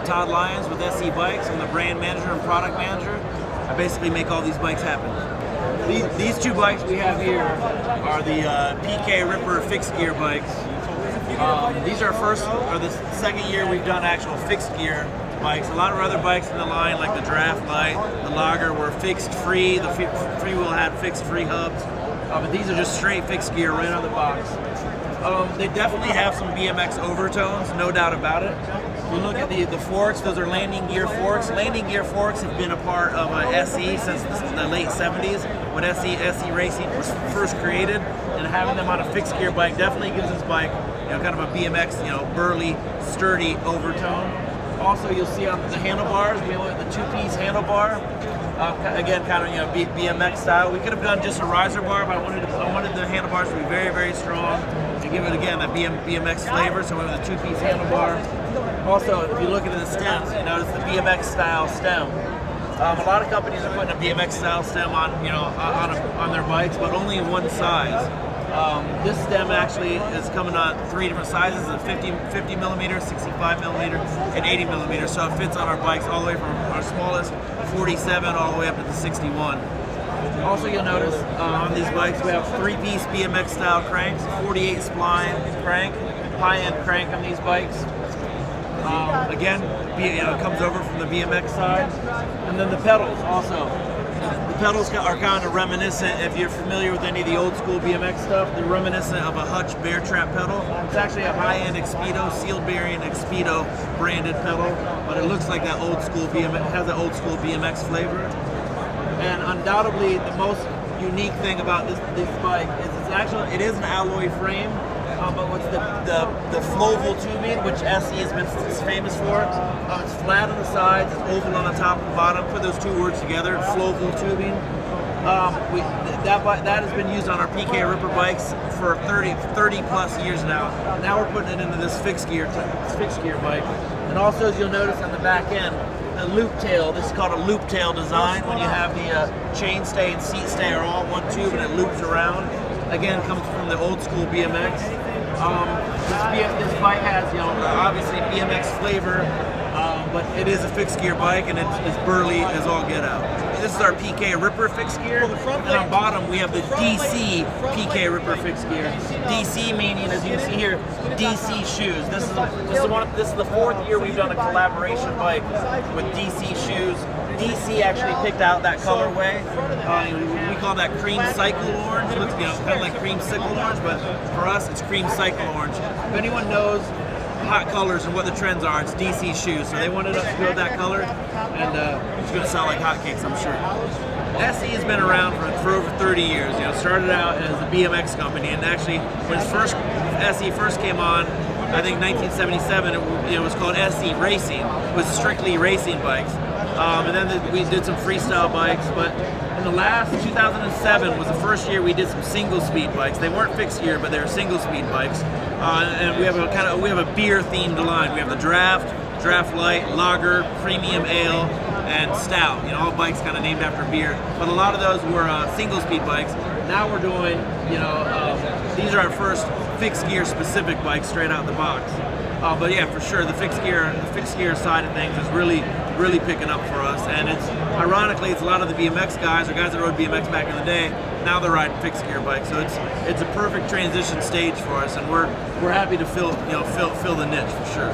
Todd Lyons with SE Bikes. I'm the brand manager and product manager. I basically make all these bikes happen. These two bikes we have here are the PK Ripper fixed gear bikes. These are the second year we've done actual fixed gear bikes. A lot of other bikes in the line, like the Draft Light, the Lager, were fixed free. The freewheel had fixed free hubs, but these are just straight fixed gear right on the box. They definitely have some BMX overtones, no doubt about it. If you look at the forks, those are landing gear forks. Landing gear forks have been a part of SE since the late 70s, when SE Racing was first created, and having them on a fixed gear bike definitely gives this bike, kind of a BMX, burly, sturdy overtone. Also, you'll see on the handlebars, we went with the two-piece handlebar. Again, kind of BMX style. We could have done just a riser bar, but I wanted the handlebars to be very, very strong and give it again that BMX flavor. So we went with a two-piece handlebar. Also, if you look at the stems, you notice the BMX style stem. A lot of companies are putting a BMX style stem on on their bikes, but only one size. This stem actually is coming on 3 different sizes: a 50 millimeter, 65 millimeter, and 80 millimeter. So it fits on our bikes all the way from our smallest 47 all the way up to the 61. Also, you'll notice on these bikes we have 3-piece BMX style cranks, 48 spline crank, high-end crank on these bikes. Again, it comes over from the BMX side. And then the pedals also. The pedals are kind of reminiscent, if you're familiar with any of the old school BMX stuff, they're reminiscent of a Hutch Bear Trap pedal. It's actually a high-end Expedo, sealed bearing Expedo branded pedal, but it looks like that old school BMX, has that old school BMX flavor. And undoubtedly, the most unique thing about this bike is it is an alloy frame, but what's the floval tubing, which SE has been famous for. It's flat on the sides, it's oval on the top and bottom. Put those two words together, floval tubing. That has been used on our PK Ripper bikes for 30 plus years now. Now we're putting it into this fixed gear bike. And also, as you'll notice on the back end, the loop tail. This is called a loop tail design, when you have the chain stay and seat stay are all one tube and it loops around. Again, comes from the old school BMX. This bike has, obviously BMX flavor, but it is a fixed gear bike and it's burly as all get out. This is our PK Ripper fixed gear, and on bottom we have the DC PK Ripper fixed gear. DC meaning, as you can see here, DC shoes. This is the 4th year we've done a collaboration bike with DC shoes. DC actually picked out that colorway. We call that cream cycle orange. It looks kind of like creamsicle orange, but for us it's cream cycle orange. If anyone knows hot colors and what the trends are, it's DC shoes. So they wanted us to build that color, and it's going to sell like hotcakes, I'm sure. SE has been around for over 30 years. Started out as a BMX company, and actually when SE first came on, I think 1977, it was called SE Racing. It was strictly racing bikes. And then we did some freestyle bikes, but in the last 2007 was the first year we did some single speed bikes. They weren't fixed gear, but they were single speed bikes. And we have a beer themed line. We have the Draft Light, Lager, Premium Ale, and Stout. All bikes kind of named after beer. But a lot of those were single speed bikes. Now we're doing, these are our first fixed gear specific bikes straight out the box. But yeah, for sure, the fixed gear side of things is really picking up for us, and ironically it's a lot of the BMX guys or guys that rode BMX back in the day. Now they're riding fixed gear bikes, so it's a perfect transition stage for us, and we're happy to fill the niche for sure.